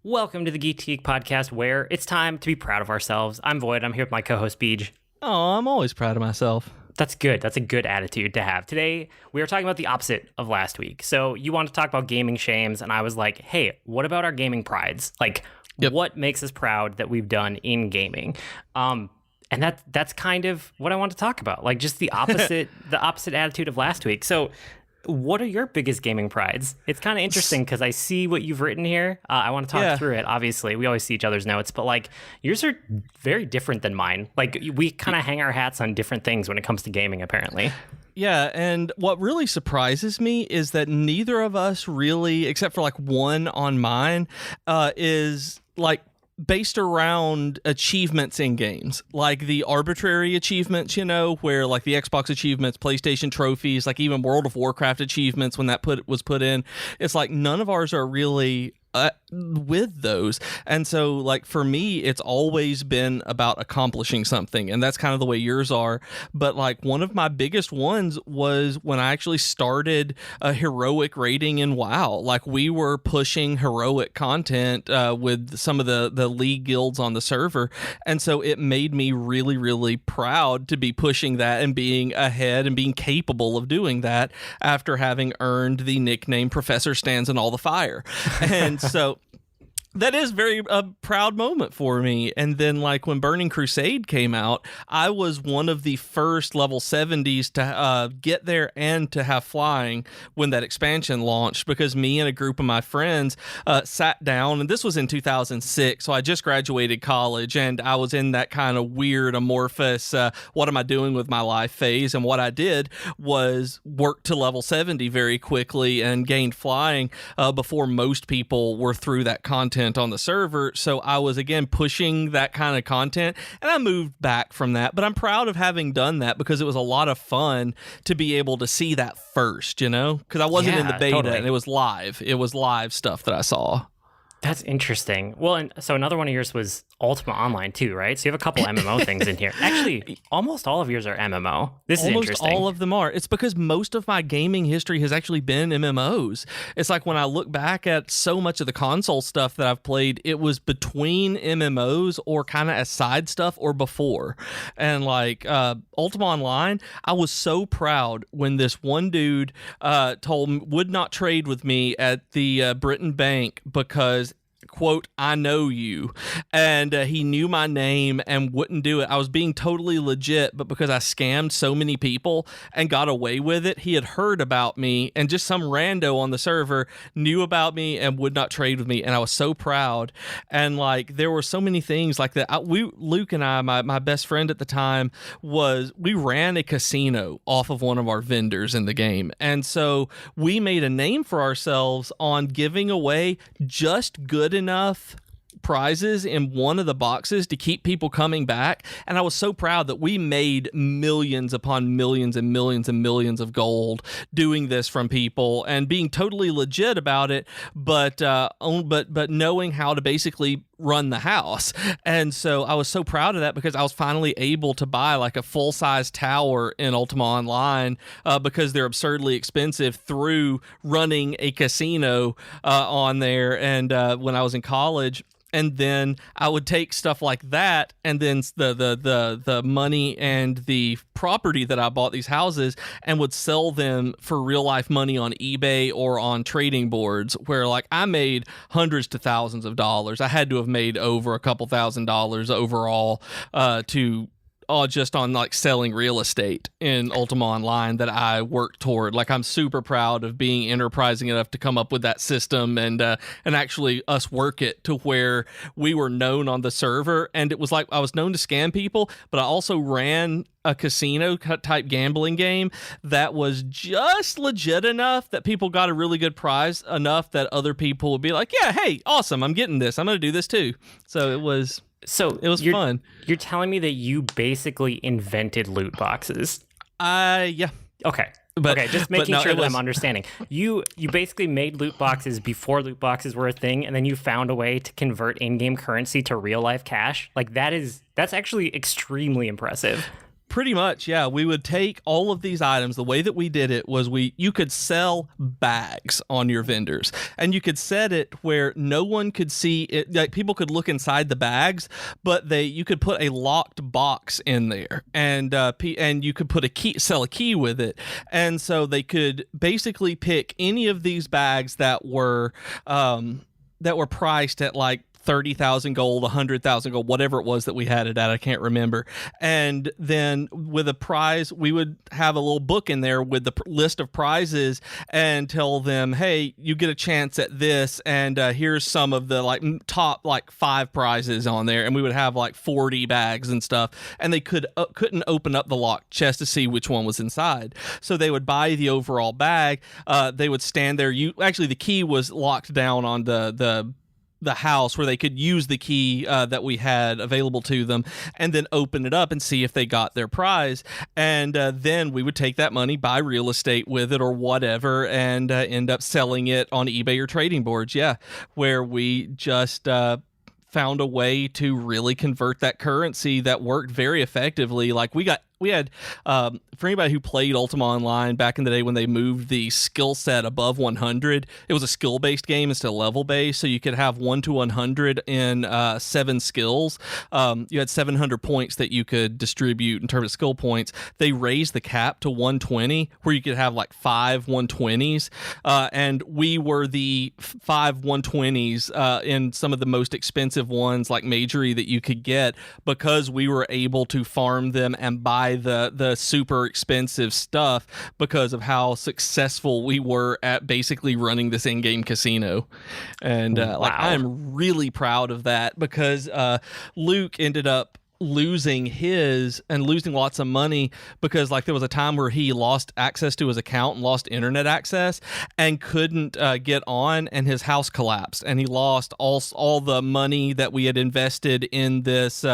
Welcome to the Geek Podcast, where it's time to be proud of ourselves. I'm Void. I'm here with my co-host Beej. Oh, I'm always proud of myself. That's good. That's a good attitude to have. Today, we are talking about the opposite of last week. So you want to talk about gaming shames, and I was like, hey, what about our gaming prides? Like, What makes us proud that we've done in gaming? And that's kind of what I want to talk about. Like, just the opposite, the opposite attitude of last week. So what are your biggest gaming prides? It's kind of interesting because I see what you've written here. I want to talk through it. Obviously, we always see each other's notes, but like yours are very different than mine. Like we kind of hang our hats on different things when it comes to gaming, apparently. Yeah, and what really surprises me is that neither of us really, except for like one on mine, is like based around achievements in games, like the arbitrary achievements, you know, where like the Xbox achievements, PlayStation trophies, like even World of Warcraft achievements when that was put in. It's like none of ours are really with those. And so like for me, it's always been about accomplishing something, and that's kind of the way yours are. But like one of my biggest ones was when I actually started a heroic rating in WoW. Like we were pushing heroic content with some of the league guilds on the server, and so it made me really, really proud to be pushing that and being ahead and being capable of doing that after having earned the nickname Professor Stands in All the Fire. And so that is very a proud moment for me. And then like when Burning Crusade came out, I was one of the first level 70s to get there and to have flying when that expansion launched, because me and a group of my friends sat down, and this was in 2006, so I just graduated college, and I was in that kind of weird amorphous what am I doing with my life phase. And what I did was work to level 70 very quickly and gained flying before most people were through that content on the server. So I was again pushing that kind of content, and I moved back from that, but I'm proud of having done that because it was a lot of fun to be able to see that first, you know, because I wasn't in the beta. And it was live stuff that I saw. That's interesting. Well, and so another one of yours was Ultima Online too, right? So you have a couple MMO things in here. Actually, almost all of yours are MMO. This is interesting. Almost all of them are. It's because most of my gaming history has actually been MMOs. It's like when I look back at so much of the console stuff that I've played, it was between MMOs or kind of as side stuff or before. And like Ultima Online, I was so proud when this one dude would not trade with me at the Britain Bank because, quote, I know you, and he knew my name and wouldn't do it. I was being totally legit, but because I scammed so many people and got away with it, he had heard about me, and just some rando on the server knew about me and would not trade with me, and I was so proud. And like there were so many things like that. Luke and I, my best friend at the time, we ran a casino off of one of our vendors in the game, and so we made a name for ourselves on giving away just good enough prizes in one of the boxes to keep people coming back. And I was so proud that we made millions upon millions and millions and millions of gold doing this from people and being totally legit about it, but knowing how to basically run the house. And so I was so proud of that because I was finally able to buy like a full-size tower in Ultima Online because they're absurdly expensive through running a casino on there. And when I was in college, and then I would take stuff like that, and then the money and the property that I bought these houses, and would sell them for real life money on eBay or on trading boards, where like I made hundreds to thousands of dollars. I had to have made over a couple $1,000s overall just on like selling real estate in Ultima Online that I worked toward. Like I'm super proud of being enterprising enough to come up with that system and actually us work it to where we were known on the server. And it was like I was known to scam people, but I also ran a casino type gambling game that was just legit enough that people got a really good prize enough that other people would be like, yeah, hey, awesome, I'm getting this. I'm going to do this too. So it was fun. You're telling me that you basically invented loot boxes? Yeah. Okay. Just making sure that I'm understanding. You basically made loot boxes before loot boxes were a thing, and then you found a way to convert in-game currency to real-life cash. Like that's actually extremely impressive. Pretty much, yeah. We would take all of these items. The way that we did it was you could sell bags on your vendors, and you could set it where no one could see it. Like, people could look inside the bags, but you could put a locked box in there, and you could put sell a key with it, and so they could basically pick any of these bags that were priced at like 30,000 gold, 100,000 gold, whatever it was that we had it at. I can't remember. And then with a prize, we would have a little book in there with the list of prizes and tell them, hey, you get a chance at this. And here's some of the like top like 5 prizes on there. And we would have like 40 bags and stuff. And they couldn't open up the locked chest to see which one was inside. So they would buy the overall bag. They would stand there. Actually, the key was locked down on the house where they could use the key that we had available to them, and then open it up and see if they got their prize. And then we would take that money, buy real estate with it or whatever, and end up selling it on eBay or trading boards. Yeah, where we just found a way to really convert that currency that worked very effectively. Like we had for anybody who played Ultima Online back in the day when they moved the skill set above 100, it was a skill-based game instead of level-based, so you could have 1 to 100 in 7 skills. You had 700 points that you could distribute in terms of skill points. They raised the cap to 120, where you could have like 5 120s, and we were the 5 120s in some of the most expensive ones like Majory that you could get, because we were able to farm them and buy the super expensive stuff because of how successful we were at basically running this in-game casino. And wow. like, I am really proud of that, because Luke ended up losing lots of money because like there was a time where he lost access to his account and lost internet access and couldn't get on, and his house collapsed, and he lost all the money that we had invested in this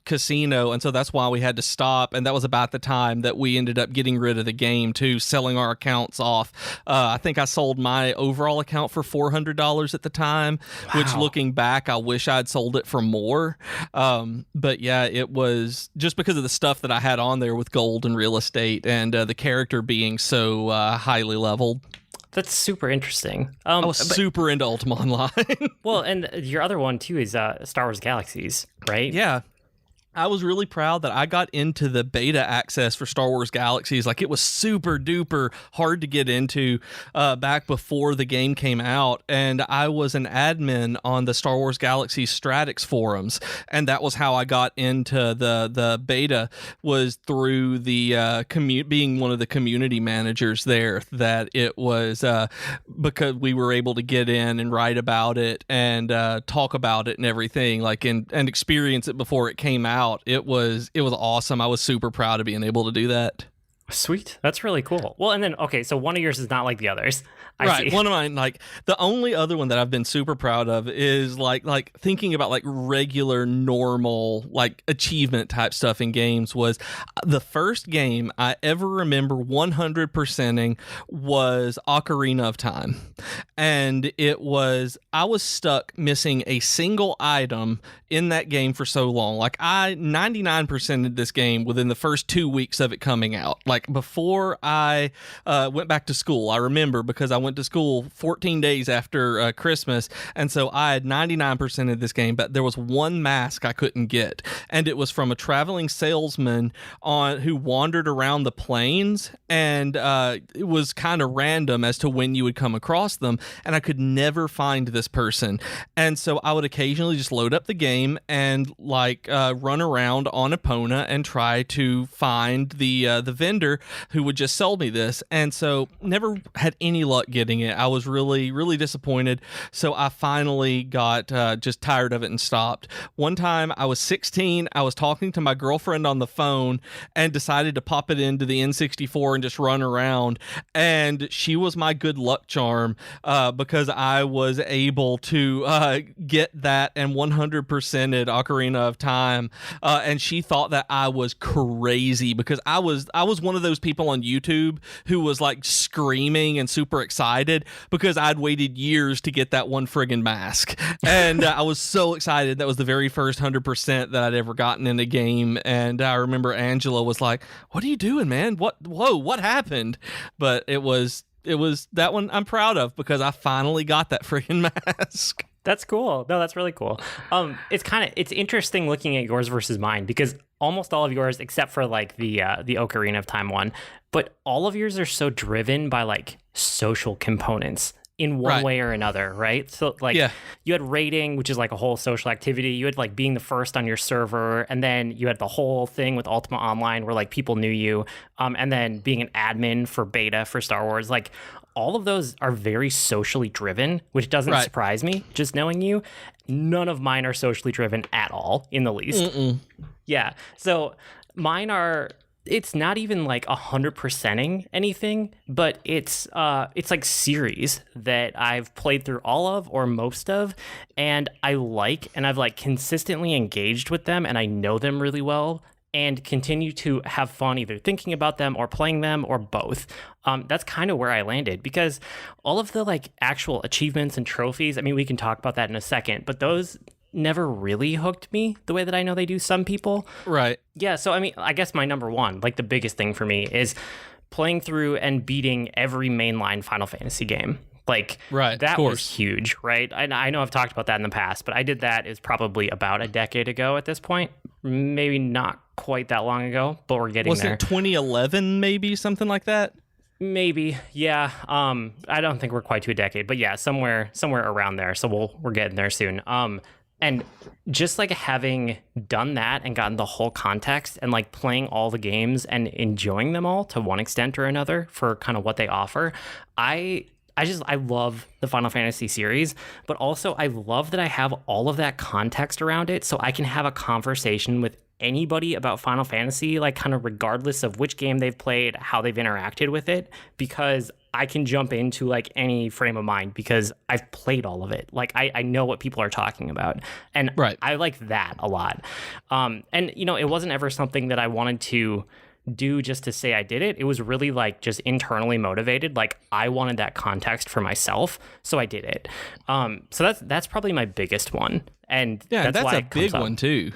casino. And so that's why we had to stop, and that was about the time that we ended up getting rid of the game too, selling our accounts off. I think I sold my overall account for $400 at the time. Wow. Which, looking back, I wish I'd sold it for more. But yeah, it was just because of the stuff that I had on there with gold and real estate, and the character being so highly leveled. That's super interesting. I was super into Ultima Online. Well, and your other one too is Star Wars Galaxies, right? Yeah. I was really proud that I got into the beta access for Star Wars Galaxies. Like, it was super duper hard to get into back before the game came out. And I was an admin on the Star Wars Galaxies Stratix forums. And that was how I got into the beta, was through the being one of the community managers there. That it was because we were able to get in and write about it and talk about it and everything, like, and experience it before it came out. It was awesome. I was super proud of being able to do that. Sweet. That's really cool. Well, and then, okay, so one of yours is not like the others. Right. One of mine, like, the only other one that I've been super proud of is like thinking about like regular, normal, like achievement type stuff in games, was the first game I ever remember 100%ing was Ocarina of Time. And I was stuck missing a single item in that game for so long. Like, I 99%ed this game within the first 2 weeks of it coming out. Like, before I went back to school, I remember, because I went to school 14 days after Christmas, and so I had 99% of this game, but there was one mask I couldn't get, and it was from a traveling salesman who wandered around the plains, and it was kind of random as to when you would come across them, and I could never find this person. And so I would occasionally just load up the game and run around on Epona and try to find the vendor who would just sell me this. And so never had any luck getting it. I was really, really disappointed. So I finally got just tired of it and stopped. One time I was 16, I was talking to my girlfriend on the phone and decided to pop it into the N64 and just run around. And she was my good luck charm. because I was able to get that and 100%ed Ocarina of Time, and she thought that I was crazy because I was one of those people on YouTube who was like screaming and super excited because I'd waited years to get that one friggin' mask, and I was so excited. That was the very first 100% that I'd ever gotten in a game, and I remember Angela was like, "What are you doing, man? What happened?" But it was that one I'm proud of because I finally got that freaking mask. That's cool. No, that's really cool. It's interesting looking at yours versus mine because almost all of yours, except for like the Ocarina of Time one, but all of yours are so driven by like social components in one way or another, right? So like you had raiding, which is like a whole social activity. You had like being the first on your server, and then you had the whole thing with Ultima Online where like people knew you, and then being an admin for beta for Star Wars. Like all of those are very socially driven, which doesn't surprise me, just knowing you. None of mine are socially driven at all in the least. Yeah. So mine are... It's not even like 100%ing anything, but it's like series that I've played through all of or most of, and I've like consistently engaged with them, and I know them really well, and continue to have fun either thinking about them or playing them or both. That's kind of where I landed because all of the like actual achievements and trophies. I mean, we can talk about that in a second, but those never really hooked me the way that I know they do some people. Right. Yeah, so I mean, I guess my number one, like the biggest thing for me is playing through and beating every mainline Final Fantasy game. Like, that was huge, right? I know I've talked about that in the past, but I did that is probably about a decade ago at this point. Maybe not quite that long ago, but we're getting there. Was it 2011 maybe, something like that? Maybe, yeah. I don't think we're quite to a decade, but yeah, somewhere around there. So we're getting there soon. And just like having done that and gotten the whole context and like playing all the games and enjoying them all to one extent or another for kind of what they offer, I love the Final Fantasy series, but also I love that I have all of that context around it so I can have a conversation with anybody about Final Fantasy, like kind of regardless of which game they've played, how they've interacted with it, because I can jump into like any frame of mind because I've played all of it. Like I know what people are talking about, and I like that a lot. And you know, it wasn't ever something that I wanted to do just to say I did it. It was really like just internally motivated. Like I wanted that context for myself, so I did it. So that's probably my biggest one, and that's why a big one too.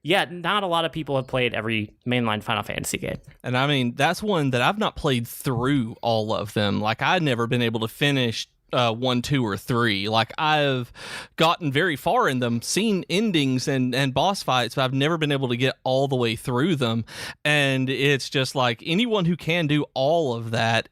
Yeah, not a lot of people have played every mainline Final Fantasy game. And I mean, that's one that I've not played through all of them. Like, I'd never been able to finish 1, 2, or 3. Like, I've gotten very far in them, seen endings and boss fights, but I've never been able to get all the way through them. And it's just like, anyone who can do all of that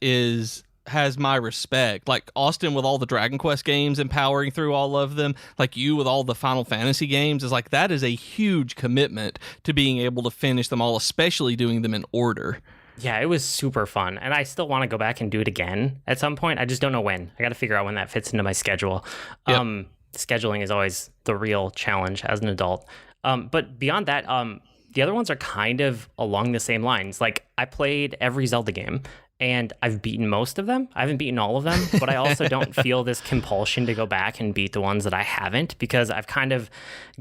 has my respect. Like Austin with all the Dragon Quest games and powering through all of them, like you with all the Final Fantasy games, is like, that is a huge commitment to being able to finish them all, especially doing them in order. Yeah, it was super fun, and I still want to go back and do it again at some point. I just don't know when. I got to figure out when that fits into my schedule. Scheduling is always the real challenge as an adult. But beyond that, the other ones are kind of along the same lines. Like, I played every Zelda game, and I've beaten most of them. I haven't beaten all of them, but I also don't feel this compulsion to go back and beat the ones that I haven't, because I've kind of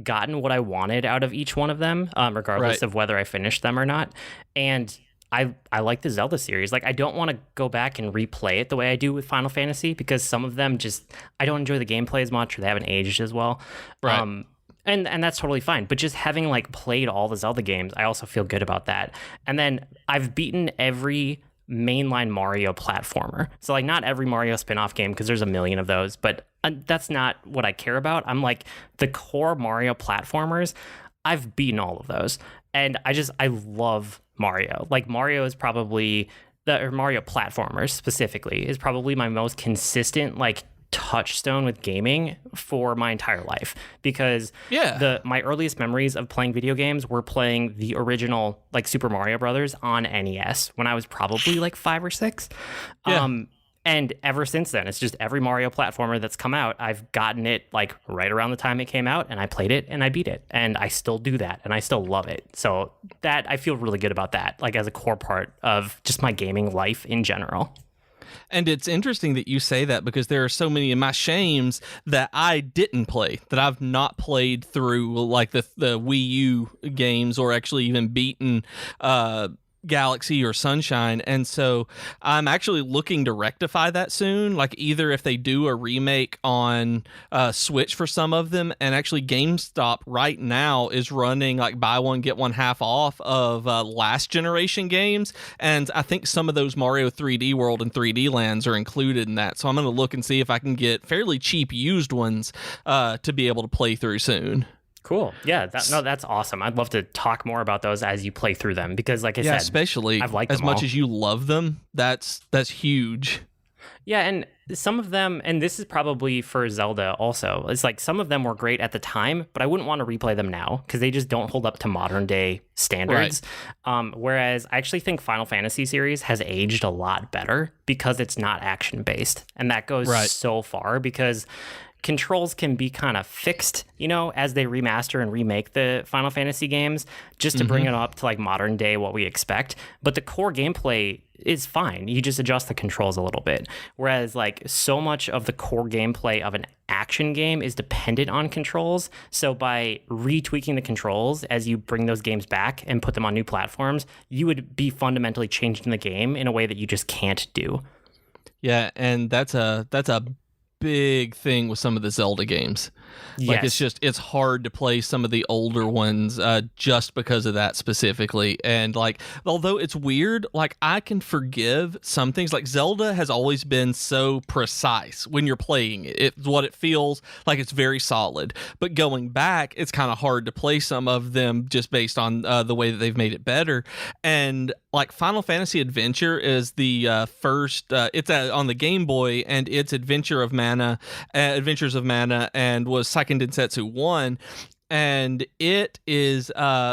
gotten what I wanted out of each one of them, regardless of whether I finished them or not. And I like the Zelda series. Like, I don't want to go back and replay it the way I do with Final Fantasy, because some of them just, I don't enjoy the gameplay as much, or they haven't aged as well. And that's totally fine. But just having like played all the Zelda games, I also feel good about that. And then I've beaten every mainline Mario platformer. So like, not every Mario spin-off game, because there's a million of those, but that's not what I care about. I'm like, the core Mario platformers, I've beaten all of those. And I love Mario. Like, Mario is probably, or Mario platformers specifically, is probably my most consistent like touchstone with gaming for my entire life, because my earliest memories of playing video games were playing the original like Super Mario Brothers on NES when I was probably like 5 or 6. And ever since then, it's just every Mario platformer that's come out, I've gotten it like right around the time it came out, and I played it and I beat it, and I still do that, and I still love it. So that, I feel really good about that, like as a core part of just my gaming life in general. And it's interesting that you say that because there are so many of my shames that I didn't play, that I've not played through, like the Wii U games, or actually even beaten Galaxy or Sunshine. And so I'm actually looking to rectify that soon, like either if they do a remake on Switch for some of them. And actually GameStop right now is running like buy one get one half off of last generation games, and I think some of those Mario 3D World and 3D Lands are included in that. So I'm going to look and see if I can get fairly cheap used ones to be able to play through soon. Cool. Yeah. That's awesome. I'd love to talk more about those as you play through them, because like I said, especially I've liked as them much all. as you love them. That's huge. Yeah, and some of them, and this is probably for Zelda also, it's like some of them were great at the time, but I wouldn't want to replay them now because they just don't hold up to modern day standards. Right. Whereas I actually think Final Fantasy series has aged a lot better because it's not action based, and that goes so far because controls can be kind of fixed, as they remaster and remake the Final Fantasy games, just to bring it up to like modern day what we expect. But the core gameplay is fine. You just adjust the controls a little bit. Whereas like so much of the core gameplay of an action game is dependent on controls. So by retweaking the controls as you bring those games back and put them on new platforms, you would be fundamentally changing the game in a way that you just can't do. Yeah, and that's a big thing with some of the Zelda games. Like it's hard to play some of the older ones just because of that specifically. And like, although it's weird, like I can forgive some things. Like Zelda has always been so precise when you're playing it. It's what it feels like. It's very solid. But going back, it's kind of hard to play some of them just based on the way that they've made it better. And like Final Fantasy Adventure is the first. It's on the Game Boy, and it's Adventures of Mana, and was Seiken Densetsu 1, and it is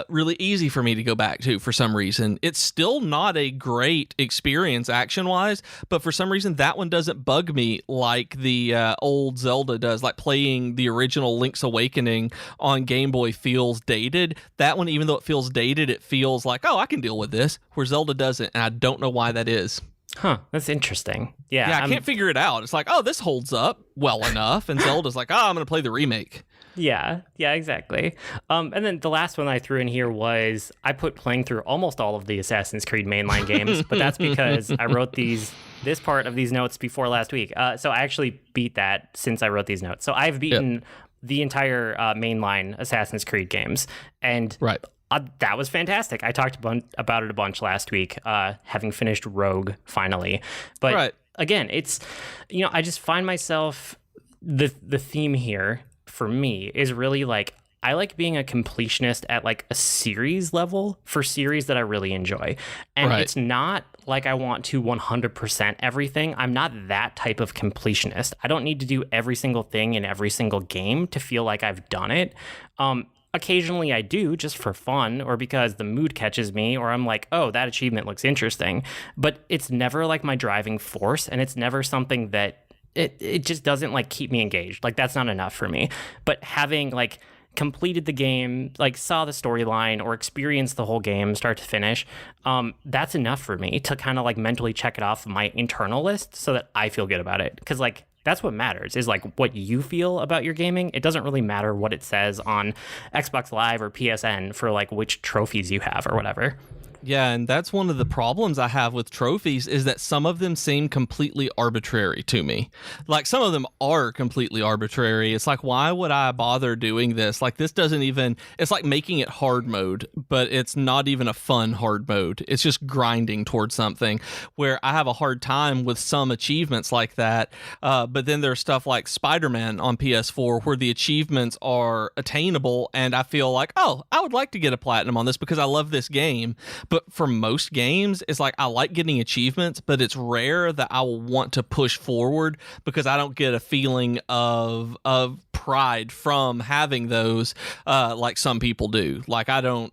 really easy for me to go back to for some reason. It's still not a great experience action-wise, but for some reason that one doesn't bug me like the old Zelda does. Like playing the original Link's Awakening on Game Boy feels dated. That one, even though it feels dated, it feels like, oh, I can deal with this, where Zelda doesn't, and I don't know why that is. Huh, that's interesting. Yeah, I can't figure it out. It's like, oh, this holds up well enough, and Zelda's like, oh, I'm going to play the remake. Yeah, exactly. And then the last one I threw in here was I put playing through almost all of the Assassin's Creed mainline games, but that's because I wrote this part of these notes before last week. So I actually beat that since I wrote these notes. So I've beaten the entire mainline Assassin's Creed games, and that was fantastic. I talked about it a bunch last week, having finished Rogue finally. But again, it's, I just find myself, the theme here for me is really like, I like being a completionist at like a series level for series that I really enjoy. And it's not like I want to 100% everything. I'm not that type of completionist. I don't need to do every single thing in every single game to feel like I've done it. Occasionally I do, just for fun, or because the mood catches me, or I'm like, oh, that achievement looks interesting. But it's never like my driving force, and it's never something that it just doesn't like keep me engaged. Like that's not enough for me. But having like completed the game, like saw the storyline or experienced the whole game start to finish, that's enough for me to kind of like mentally check it off my internal list so that I feel good about it. Because like that's what matters, is like what you feel about your gaming. It doesn't really matter what it says on Xbox Live or PSN for like which trophies you have or whatever. Yeah, and that's one of the problems I have with trophies, is that some of them seem completely arbitrary to me. Like, some of them are completely arbitrary. It's like, why would I bother doing this? Like, this doesn't even... It's like making it hard mode, but it's not even a fun hard mode. It's just grinding towards something, where I have a hard time with some achievements like that. But then there's stuff like Spider-Man on PS4, where the achievements are attainable, and I feel like, oh, I would like to get a platinum on this because I love this game. But for most games, it's like I like getting achievements, but it's rare that I will want to push forward because I don't get a feeling of pride from having those like some people do. Like I don't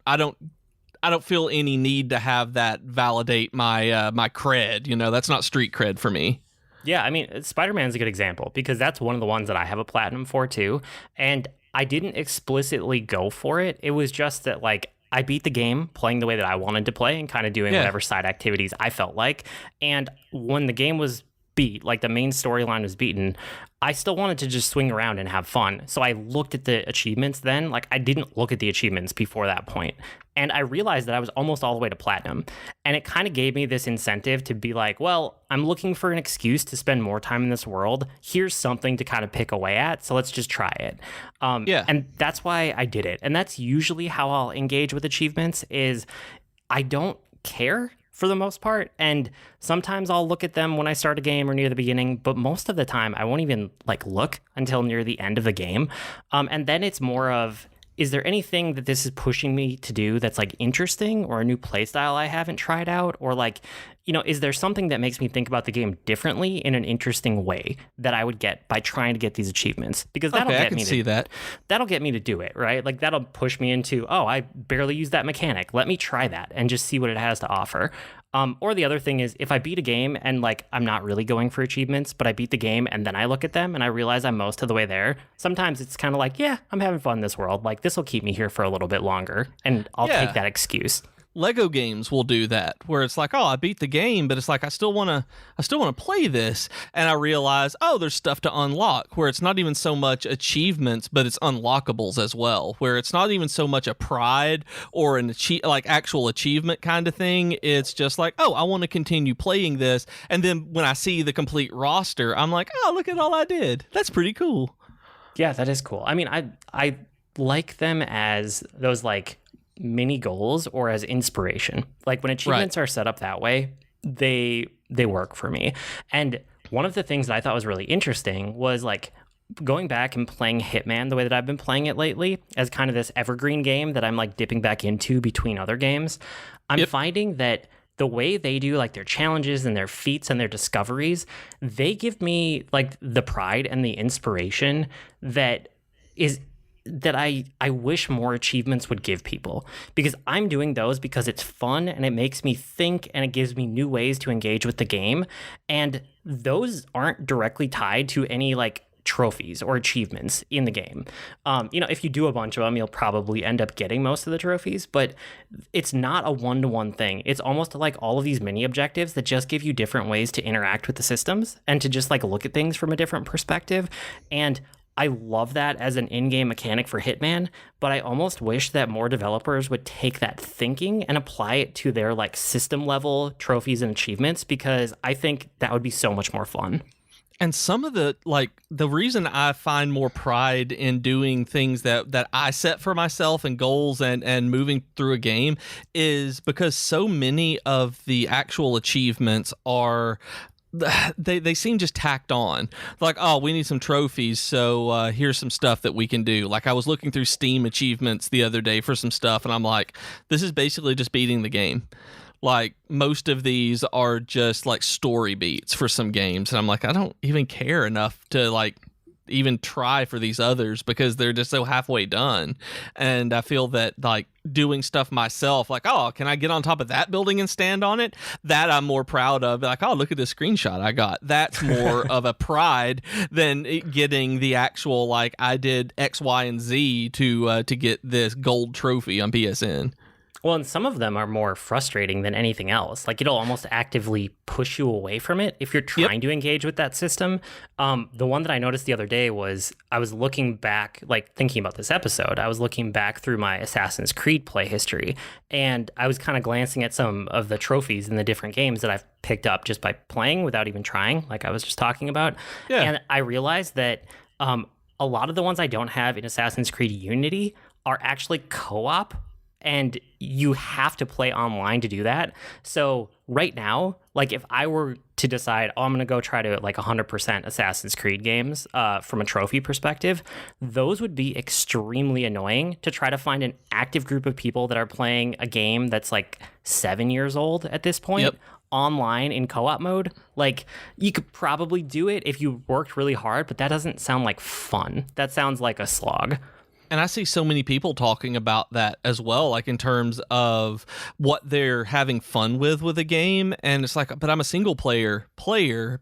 feel any need to have that validate my my cred. That's not street cred for me. Yeah, I mean, Spider-Man's a good example because that's one of the ones that I have a platinum for too. And I didn't explicitly go for it. It was just that like I beat the game playing the way that I wanted to play and kind of doing whatever side activities I felt like. And when the game was beat, like the main storyline was beaten, I still wanted to just swing around and have fun. So I looked at the achievements then. Like, I didn't look at the achievements before that point. And I realized that I was almost all the way to platinum. And it kind of gave me this incentive to be like, well, I'm looking for an excuse to spend more time in this world. Here's something to kind of pick away at. So let's just try it. And that's why I did it. And that's usually how I'll engage with achievements is I don't care for the most part. And sometimes I'll look at them when I start a game or near the beginning, but most of the time I won't even like look until near the end of the game. And then it's more of, is there anything that this is pushing me to do that's like interesting or a new playstyle I haven't tried out? Or like, you know, is there something that makes me think about the game differently in an interesting way that I would get by trying to get these achievements? Because that'll get me to that'll get me to do it, right? Like that'll push me into, oh, I barely use that mechanic. Let me try that and just see what it has to offer. Or the other thing is if I beat a game and like I'm not really going for achievements, but I beat the game and then I look at them and I realize I'm most of the way there, sometimes it's kind of like, yeah, I'm having fun in this world. Like this will keep me here for a little bit longer and I'll take that excuse. Lego games will do that, where it's like, oh, I beat the game, but it's like I still want to play this, and I realize, oh, there's stuff to unlock. Where it's not even so much achievements, but it's unlockables as well. Where it's not even so much a pride or an actual achievement kind of thing. It's just like, oh, I want to continue playing this, and then when I see the complete roster, I'm like, oh, look at all I did. That's pretty cool. Yeah, that is cool. I mean, I like them as those like mini goals or as inspiration. Like when achievements are set up that way, they work for me. And one of the things that I thought was really interesting was like going back and playing Hitman the way that I've been playing it lately as kind of this evergreen game that I'm like dipping back into between other games. I'm finding that the way they do like their challenges and their feats and their discoveries, they give me like the pride and the inspiration that I wish more achievements would give people, because I'm doing those because it's fun and it makes me think and it gives me new ways to engage with the game. And those aren't directly tied to any like trophies or achievements in the game. You know, if you do a bunch of them, you'll probably end up getting most of the trophies, but it's not a one-to-one thing. It's almost like all of these mini objectives that just give you different ways to interact with the systems and to just like look at things from a different perspective. And I love that as an in-game mechanic for Hitman, but I almost wish that more developers would take that thinking and apply it to their like system level trophies and achievements, because I think that would be so much more fun. And some of the reason I find more pride in doing things that I set for myself and goals and moving through a game is because so many of the actual achievements are they seem just tacked on. Like, oh, we need some trophies, so here's some stuff that we can do. Like, I was looking through Steam achievements the other day for some stuff, and I'm like, this is basically just beating the game. Like, most of these are just like story beats for some games, and I'm like, I don't even care enough to like even try for these others because they're just so halfway done. And I feel that like doing stuff myself, like, oh, can I get on top of that building and stand on it? That I'm more proud of. Like, oh, look at this screenshot I got. That's more of a pride than getting the actual, like, I did X, Y, and Z to get this gold trophy on PSN. Well, and some of them are more frustrating than anything else. Like, it'll almost actively push you away from it if you're trying to engage with that system. The one that I noticed the other day was I was looking back, like thinking about this episode, I was looking back through my Assassin's Creed play history, and I was kind of glancing at some of the trophies in the different games that I've picked up just by playing without even trying, like I was just talking about. Yeah. And I realized that a lot of the ones I don't have in Assassin's Creed Unity are actually co-op, and you have to play online to do that. So right now, like if I were to decide, oh, I'm going to go try to like 100% Assassin's Creed games from a trophy perspective, those would be extremely annoying to try to find an active group of people that are playing a game that's like 7 years old at this point. Online in co-op mode. Like, you could probably do it if you worked really hard, but that doesn't sound like fun. That sounds like a slog. And I see so many people talking about that as well, like in terms of what they're having fun with a game. And it's like, but I'm a single player,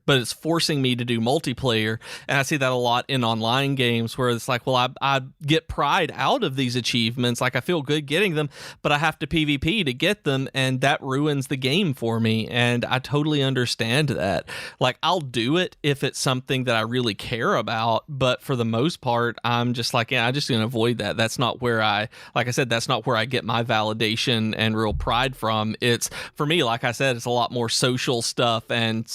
but it's forcing me to do multiplayer. And I see that a lot in online games where it's like, well, I get pride out of these achievements. Like I feel good getting them, but I have to PvP to get them. And that ruins the game for me. And I totally understand that. Like I'll do it if it's something that I really care about. But for the most part, I'm just like, yeah, I'm just going to avoid that. That's not where that's not where I get my validation and real pride from. It's for me, like I said, it's a lot more social stuff and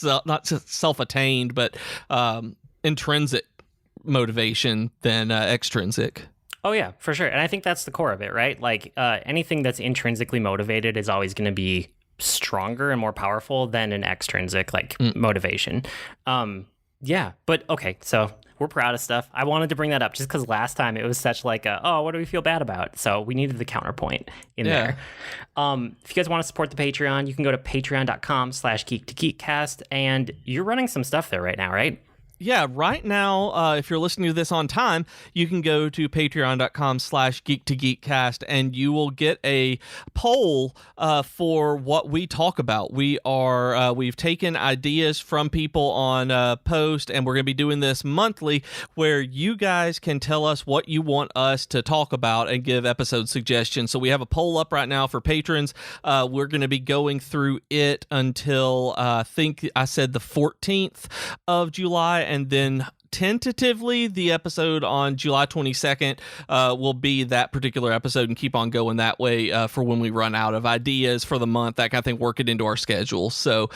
not self-attained, but intrinsic motivation than extrinsic. Oh yeah, for sure. And I think that's the core of it, right? Like anything that's intrinsically motivated is always going to be stronger and more powerful than an extrinsic motivation. Yeah, but okay, so we're proud of stuff. I wanted to bring that up just because last time it was such like what do we feel bad about? So we needed the counterpoint in there. If you guys want to support the Patreon, you can go to patreon.com/geek2geekcast, and you're running some stuff there right now, right? Yeah, right now, if you're listening to this on time, you can go to patreon.com/geek2geekcast and you will get a poll for what we talk about. We've taken ideas from people on post, and we're going to be doing this monthly where you guys can tell us what you want us to talk about and give episode suggestions. So we have a poll up right now for patrons. We're going to be going through it until I think I said the 14th of July. And then tentatively, the episode on July 22nd will be that particular episode, and keep on going that way for when we run out of ideas for the month, that kind of thing, work it into our schedule. So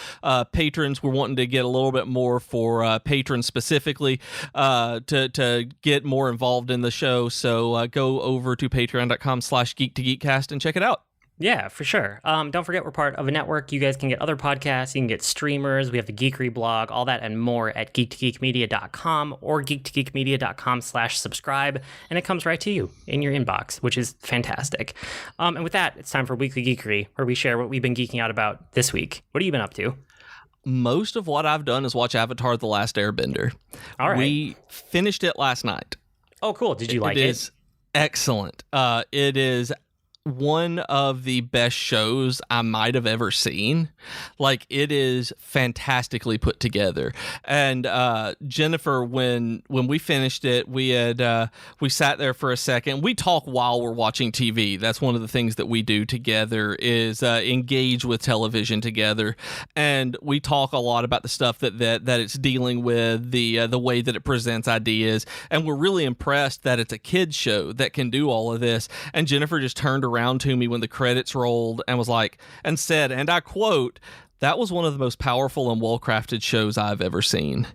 patrons, we're wanting to get a little bit more for patrons specifically to get more involved in the show. So go over to patreon.com/geek2geekcast and check it out. Yeah, for sure. Don't forget, we're part of a network. You guys can get other podcasts. You can get streamers. We have the Geekery blog, all that and more at geek2geekmedia.com or geek2geekmedia.com/subscribe. And it comes right to you in your inbox, which is fantastic. And with that, it's time for Weekly Geekery, where we share what we've been geeking out about this week. What have you been up to? Most of what I've done is watch Avatar: The Last Airbender. All right. We finished it last night. Oh, cool. Did you like it? It is excellent. It is one of the best shows I might have ever seen. Like, it is fantastically put together. And Jennifer, when we finished it, we sat there for a second. We talk while we're watching TV. That's one of the things that we do together, is engage with television together. And we talk a lot about the stuff that it's dealing with, the way that it presents ideas. And we're really impressed that it's a kid's show that can do all of this. And Jennifer just turned around to me when the credits rolled and was like, and said, and I quote, "That was one of the most powerful and well-crafted shows I've ever seen."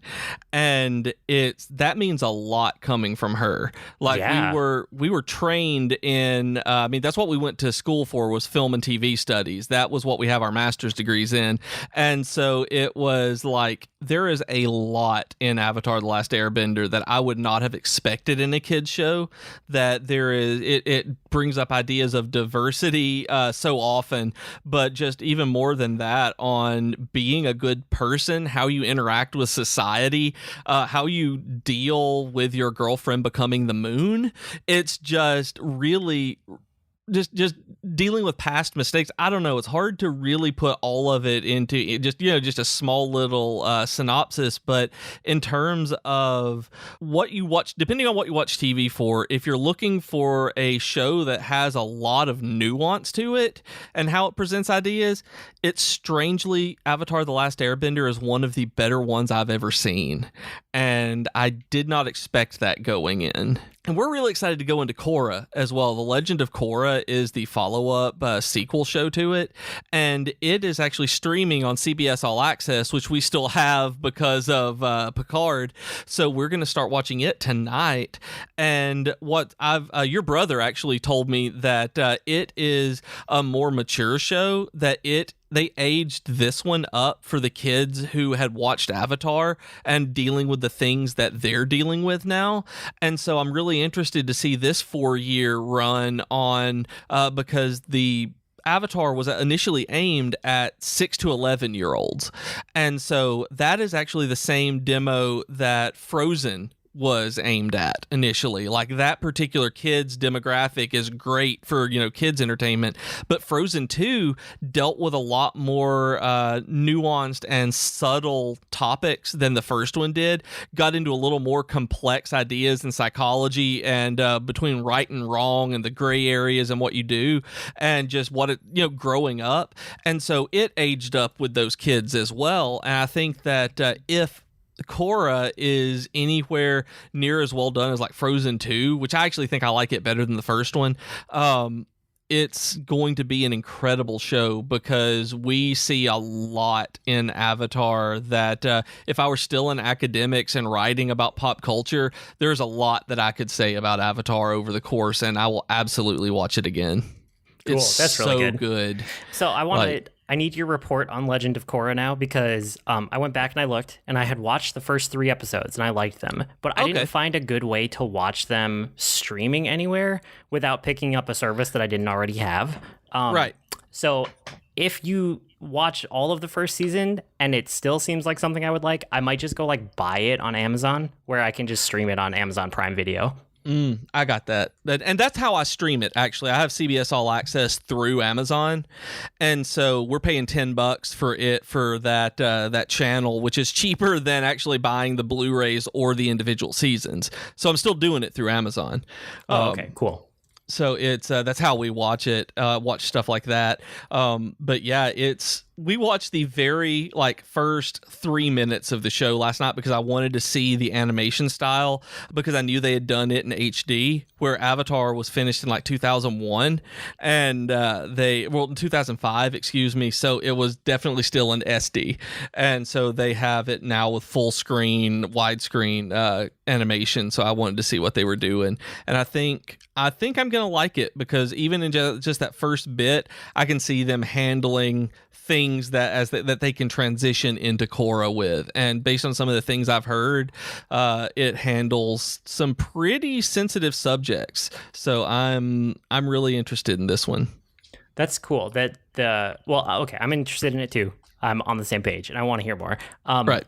And that means a lot coming from her. Like, yeah. we were trained in, that's what we went to school for, was film and TV studies. That was what we have our master's degrees in. And so it was like, there is a lot in Avatar: The Last Airbender that I would not have expected in a kid's show. That there is, it brings up ideas of diversity so often, but just even more than that, on being a good person, how you interact with society, how you deal with your girlfriend becoming the moon. It's just really just dealing with past mistakes. I don't know. It's hard to really put all of it into just a small little synopsis. But in terms of what you watch, depending on what you watch TV for, if you're looking for a show that has a lot of nuance to it and how it presents ideas, it's strangely, Avatar: The Last Airbender is one of the better ones I've ever seen. And I did not expect that going in. And we're really excited to go into Korra as well. The Legend of Korra is the follow-up sequel show to it, and it is actually streaming on CBS All Access, which we still have because of Picard. So we're going to start watching it tonight. And what your brother actually told me that it is a more mature show, that they aged this one up for the kids who had watched Avatar and dealing with the things that they're dealing with now. And so I'm really interested to see this 4-year run on because the Avatar was initially aimed at 6 to 11-year-olds. And so that is actually the same demo that Frozen was aimed at initially. Like that particular kids demographic is great for, kids entertainment, but Frozen 2 dealt with a lot more nuanced and subtle topics than the first one did. Got into a little more complex ideas and psychology and between right and wrong and the gray areas and what you do and just what it, growing up. And so it aged up with those kids as well. And I think that if Korra is anywhere near as well done as like Frozen 2, which I actually think I like it better than the first one, it's going to be an incredible show because we see a lot in Avatar that if I were still in academics and writing about pop culture, there's a lot that I could say about Avatar over the course, and I will absolutely watch it again. Cool. It's That's really so good. So I need your report on Legend of Korra now because I went back and I looked and I had watched the first 3 episodes and I liked them, but I didn't find a good way to watch them streaming anywhere without picking up a service that I didn't already have. Right. So if you watch all of the first season and it still seems like something I would like, I might just go like buy it on Amazon where I can just stream it on Amazon Prime Video. I got that. And that's how I stream it, actually. I have CBS All Access through Amazon. And so we're paying $10 for that channel, which is cheaper than actually buying the Blu-rays or the individual seasons. So I'm still doing it through Amazon. Okay, cool. So it's that's how we watch it, watch stuff like that. But yeah, we watched the very first 3 minutes of the show last night because I wanted to see the animation style because I knew they had done it in HD, where Avatar was finished in 2001 and in 2005, excuse me. So it was definitely still in SD. And so they have it now with full screen, widescreen animation. So I wanted to see what they were doing. And I think I'm going to like it because even in just that first bit, I can see them handling things that they can transition into Korra with, and based on some of the things I've heard, it handles some pretty sensitive subjects. So I'm really interested in this one. That's cool. Okay, I'm interested in it too. I'm on the same page, and I want to hear more. Right.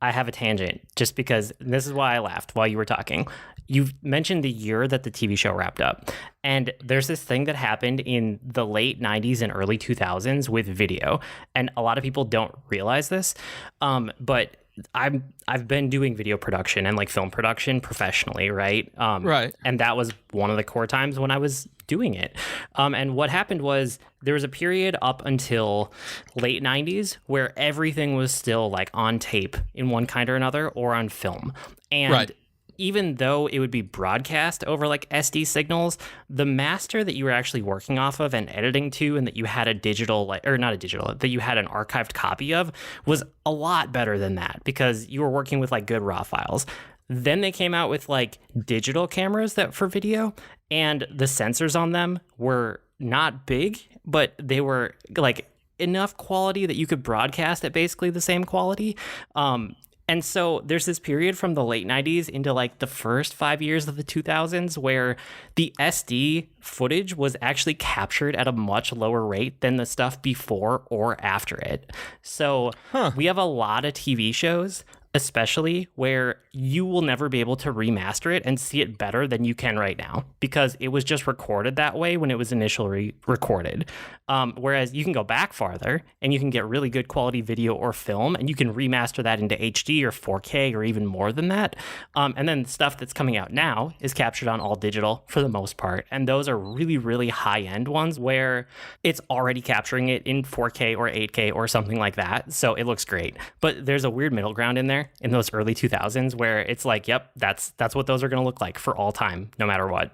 I have a tangent just because this is why I laughed while you were talking. You've mentioned the year that the TV show wrapped up. And there's this thing that happened in the late 90s and early 2000s with video. And a lot of people don't realize this. But I've been doing video production and film production professionally, right? Right. And that was one of the core times when I was doing it. And what happened was there was a period up until late 90s where everything was still on tape in one kind or another or on film. And right. Even though it would be broadcast over SD signals, the master that you were actually working off of and editing to, and that you had a digital, that you had an archived copy of, was a lot better than that because you were working with good raw files. Then they came out with digital cameras that for video, and the sensors on them were not big, but they were enough quality that you could broadcast at basically the same quality. And so there's this period from the late 90s into the first 5 years of the 2000s where the SD footage was actually captured at a much lower rate than the stuff before or after it. So we have a lot of TV shows, especially where you will never be able to remaster it and see it better than you can right now because it was just recorded that way when it was initially recorded. Whereas you can go back farther and you can get really good quality video or film and you can remaster that into HD or 4K or even more than that. And then the stuff that's coming out now is captured on all digital for the most part. And those are really, really high-end ones where it's already capturing it in 4K or 8K or something like that. So it looks great. But there's a weird middle ground in there in those early 2000s where it's yep, that's what those are going to look like for all time, no matter what.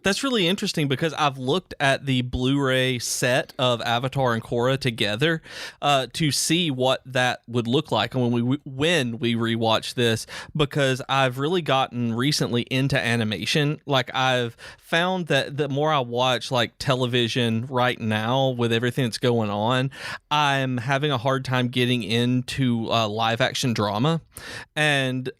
That's really interesting because I've looked at the Blu-ray set of Avatar and Korra together to see what that would look like when we rewatch this, because I've really gotten recently into animation. I've found that the more I watch television right now with everything that's going on, I'm having a hard time getting into live action drama, and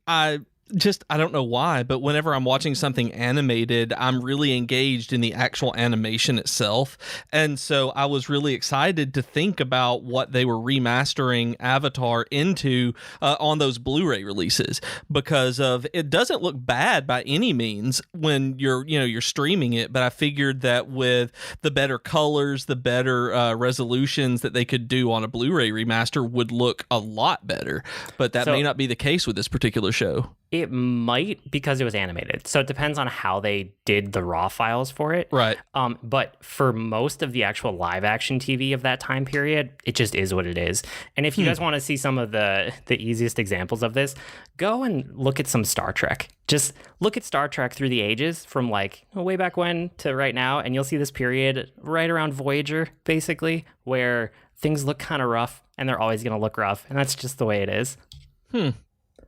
just, I don't know why, but whenever I'm watching something animated, I'm really engaged in the actual animation itself. And so I was really excited to think about what they were remastering Avatar into on those Blu-ray releases, because of it doesn't look bad by any means when you're streaming it. But I figured that with the better colors, the better resolutions that they could do on a Blu-ray remaster would look a lot better. But that may not be the case with this particular show. It might, because it was animated. So it depends on how they did the raw files for it. Right. But for most of the actual live action TV of that time period, it just is what it is. And if you guys want to see some of the easiest examples of this, go and look at some Star Trek. Just look at Star Trek through the ages from like way back when to right now. And you'll see this period right around Voyager, basically, where things look kind of rough and they're always going to look rough. And that's just the way it is.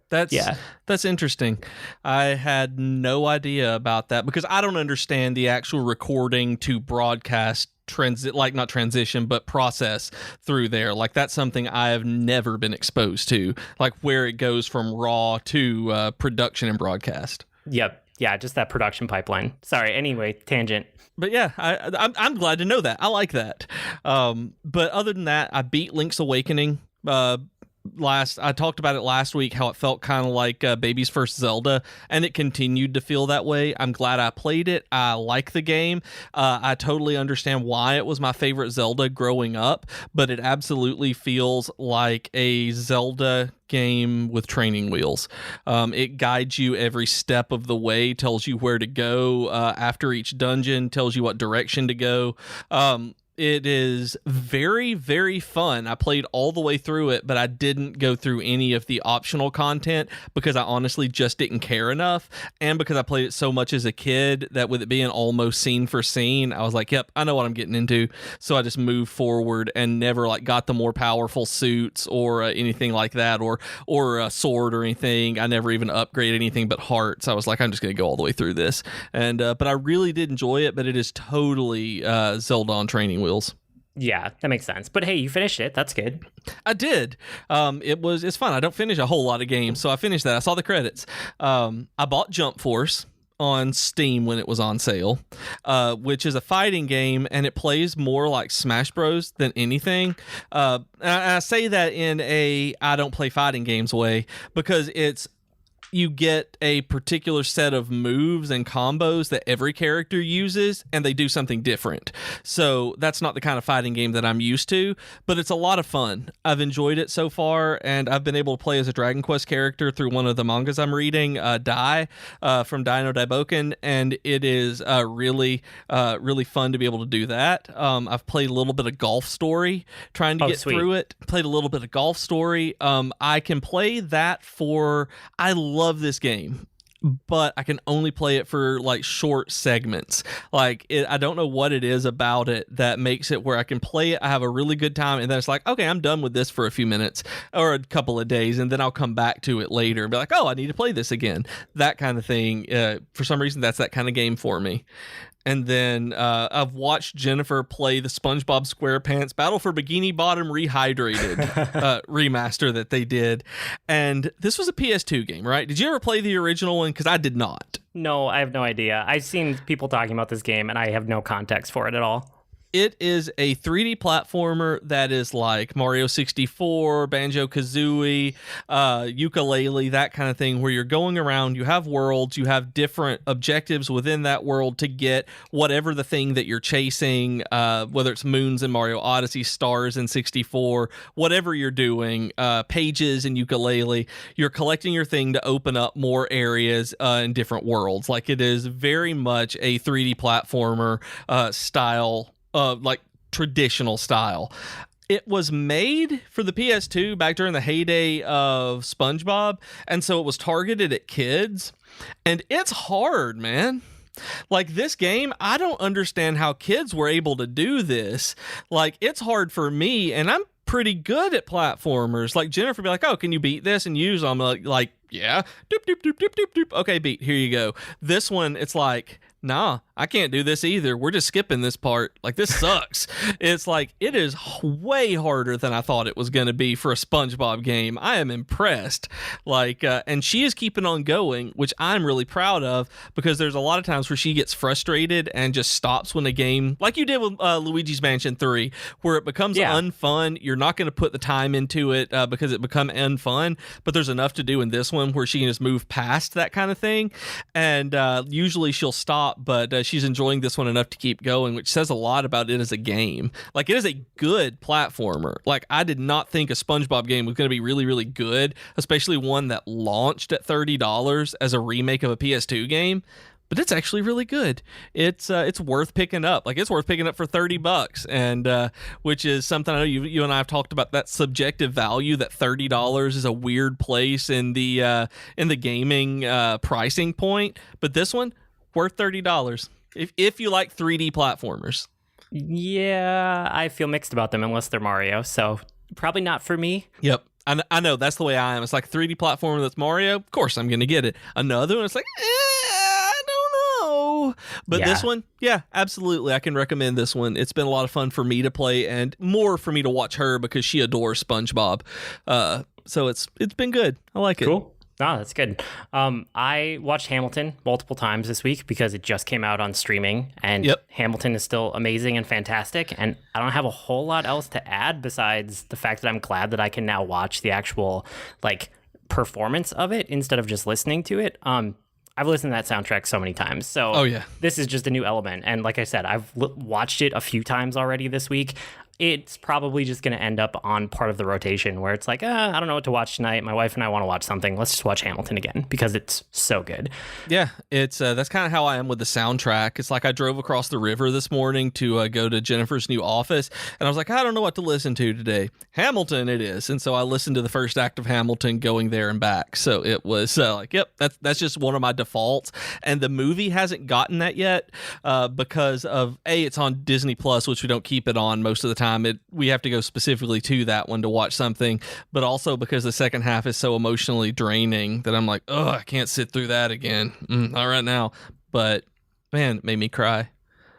That's interesting. I had no idea about that because I don't understand the actual recording to broadcast not transition, but process through there. Like, that's something I have never been exposed to, like where it goes from raw to production and broadcast. Yep. Yeah, just that production pipeline. Sorry. Anyway, tangent. But yeah, I'm glad to know that. I like that. But other than that, I beat Link's Awakening. I talked about it last week, how it felt kind of like baby's first Zelda, and it continued to feel that way. I'm glad I played it. I like the game. I totally understand why it was my favorite Zelda growing up, but it absolutely feels like a Zelda game with training wheels. It guides you every step of the way, tells you where to go after each dungeon, tells you what direction to go. It is very, very fun. I played all the way through it, but I didn't go through any of the optional content because I honestly just didn't care enough. And because I played it so much as a kid that with it being almost scene for scene, I was like, yep, I know what I'm getting into. So I just moved forward and never got the more powerful suits or anything like that, or a sword or anything. I never even upgraded anything but hearts. I was like, I'm just going to go all the way through this. And but I really did enjoy it, but it is totally Zelda on training wheels. Yeah, that makes sense. But hey, you finished it. That's good. I did. It's fun. I don't finish a whole lot of games, so I finished that. I saw the credits. I bought Jump Force on Steam when it was on sale, which is a fighting game, and it plays more like Smash Bros than anything. And I say that in a I don't play fighting games way, because you get a particular set of moves and combos that every character uses, and they do something different. So that's not the kind of fighting game that I'm used to, but it's a lot of fun. I've enjoyed it so far, and I've been able to play as a Dragon Quest character through one of the mangas I'm reading, Dai, from Dino Daiboken, and it is really fun to be able to do that. I've played a little bit of Golf Story, trying to get through it. Played a little bit of Golf Story. I can play that I love this game, but I can only play it for short segments. I don't know what it is about it that makes it where I can play it, I have a really good time, and then it's like, okay, I'm done with this for a few minutes or a couple of days, and then I'll come back to it later and be like, oh, I need to play this again. That kind of thing. For some reason, that's that kind of game for me. And then I've watched Jennifer play the SpongeBob SquarePants Battle for Bikini Bottom Rehydrated remaster that they did. And this was a PS2 game, right? Did you ever play the original one? Because I did not. No, I have no idea. I've seen people talking about this game, and I have no context for it at all. It is a 3D platformer that is like Mario 64, Banjo-Kazooie, Yooka-Laylee, that kind of thing, where you're going around, you have worlds, you have different objectives within that world to get whatever the thing that you're chasing, whether it's moons in Mario Odyssey, stars in 64, whatever you're doing, pages in Yooka-Laylee, you're collecting your thing to open up more areas in different worlds. It is very much a 3D platformer style, traditional style. It was made for the PS2 back during the heyday of SpongeBob, and so it was targeted at kids, and it's hard, man. This game, I don't understand how kids were able to do this. It's hard for me, and I'm pretty good at platformers. Jennifer be like, oh, can you beat this and use them? Yeah. Doop, doop, doop, doop, doop, doop. Okay, beat. Here you go. This one, it's nah, I can't do this either. We're just skipping this part. Like, this sucks. It's like, it is way harder than I thought it was going to be for a SpongeBob game. I am impressed. Like, and she is keeping on going, which I'm really proud of, because there's a lot of times where she gets frustrated and just stops when a game, like you did with Luigi's Mansion 3, where it becomes unfun. You're not going to put the time into it because it become unfun, but there's enough to do in this one where she can just move past that kind of thing. And usually she'll stop, but she's enjoying this one enough to keep going, which says a lot about it as a game. Like, it is a good platformer. Like, I did not think a SpongeBob game was going to be really, really good, especially one that launched at $30 as a remake of a PS2 game. But it's actually really good. It's worth picking up. Like, it's worth picking up for $30, and which is something I know you and I have talked about, that subjective value, that $30 is a weird place in the gaming pricing point. But this one, worth $30 if you like 3D platformers. Yeah, I feel mixed about them unless they're Mario, so probably not for me. Yep. I know, that's the way I am. It's like 3D platformer that's Mario, of course I'm going to get it. Another one, it's like, I don't know. But this one, yeah, absolutely. I can recommend this one. It's been a lot of fun for me to play, and more for me to watch her because she adores SpongeBob. So it's been good. I like it. Cool. Oh, that's good. I watched Hamilton multiple times this week because it just came out on streaming, and Hamilton is still amazing and fantastic. And I don't have a whole lot else to add besides the fact that I'm glad that I can now watch the actual like performance of it instead of just listening to it. I've listened to that soundtrack so many times. So this is just a new element. And like I said, I've watched it a few times already this week. It's probably just going to end up on part of the rotation where it's like, I don't know what to watch tonight. My wife and I want to watch something. Let's just watch Hamilton again because it's so good. Yeah, it's that's kind of how I am with the soundtrack. It's like I drove across the river this morning to go to Jennifer's new office, and I was like, I don't know what to listen to today. Hamilton it is. And so I listened to the first act of Hamilton going there and back. So it was like, yep, that's just one of my defaults. And the movie hasn't gotten that yet because of, it's on Disney Plus, which we don't keep it on most of the time. We have to go specifically to that one to watch something, but also because the second half is so emotionally draining that I'm like, I can't sit through that again. Not right now. But man, it made me cry.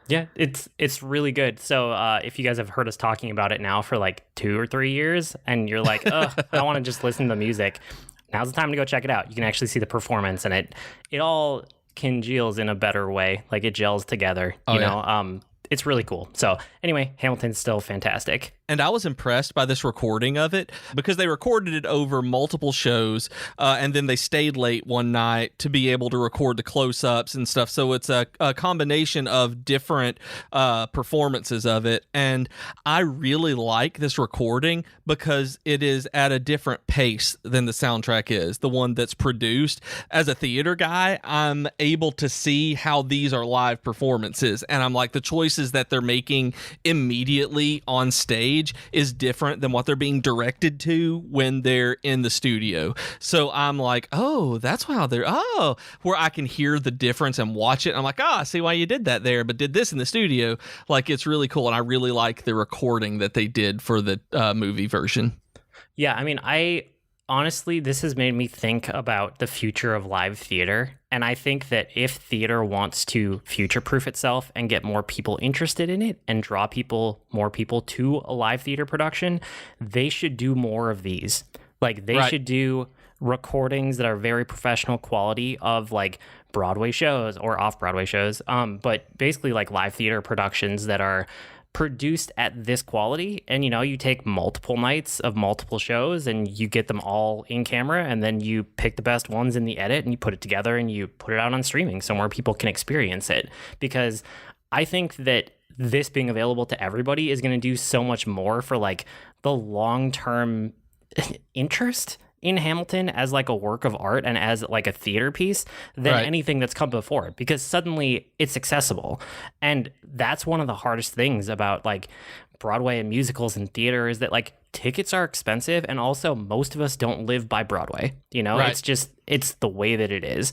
Yeah, it's really good. So if you guys have heard us talking about it now for like 2 or 3 years and you're like, I want to just listen to the music, now's the time to go check it out. You can actually see the performance, and it all congeals in a better way. Like, it gels together, you know? It's really cool. So anyway, Hamilton's still fantastic. And I was impressed by this recording of it because they recorded it over multiple shows, and then they stayed late one night to be able to record the close-ups and stuff. So it's a combination of different performances of it. And I really like this recording because it is at a different pace than the soundtrack is, the one that's produced. As a theater guy, I'm able to see how these are live performances. And I'm like, the choices that they're making immediately on stage is different than what they're being directed to when they're in the studio. So I'm like, that's how they're, where I can hear the difference and watch it. I'm like, I see why you did that there, but did this in the studio. Like, it's really cool. And I really like the recording that they did for the movie version. Yeah, I mean, honestly, this has made me think about the future of live theater. And I think that if theater wants to future-proof itself and get more people interested in it and draw more people to a live theater production, they should do more of these. Like, they should do recordings that are very professional quality of like Broadway shows or off-Broadway shows, but basically like live theater productions that are produced at this quality. And you take multiple nights of multiple shows and you get them all in camera, and then you pick the best ones in the edit and you put it together and you put it out on streaming so more people can experience it. Because I think that this being available to everybody is going to do so much more for like the long-term interest in Hamilton as like a work of art and as like a theater piece than anything that's come before it, because suddenly it's accessible. And that's one of the hardest things about like Broadway and musicals and theater is that like tickets are expensive, and also most of us don't live by Broadway. It's the way that it is.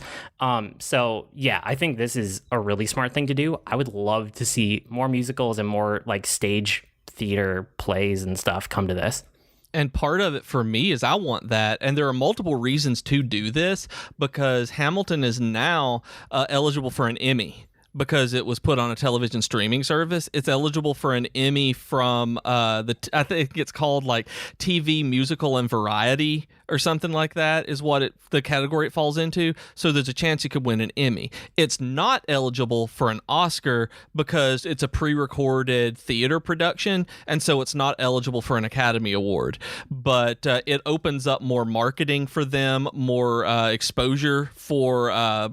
So yeah, I think this is a really smart thing to do. I would love to see more musicals and more like stage theater plays and stuff come to this. And part of it for me is I want that. And there are multiple reasons to do this, because Hamilton is now eligible for an Emmy, because it was put on a television streaming service. It's eligible for an Emmy from I think it's called like TV musical and variety or something like that is what the category it falls into. So there's a chance it could win an Emmy. It's not eligible for an Oscar because it's a pre-recorded theater production, and so it's not eligible for an Academy Award. But it opens up more marketing for them, more exposure for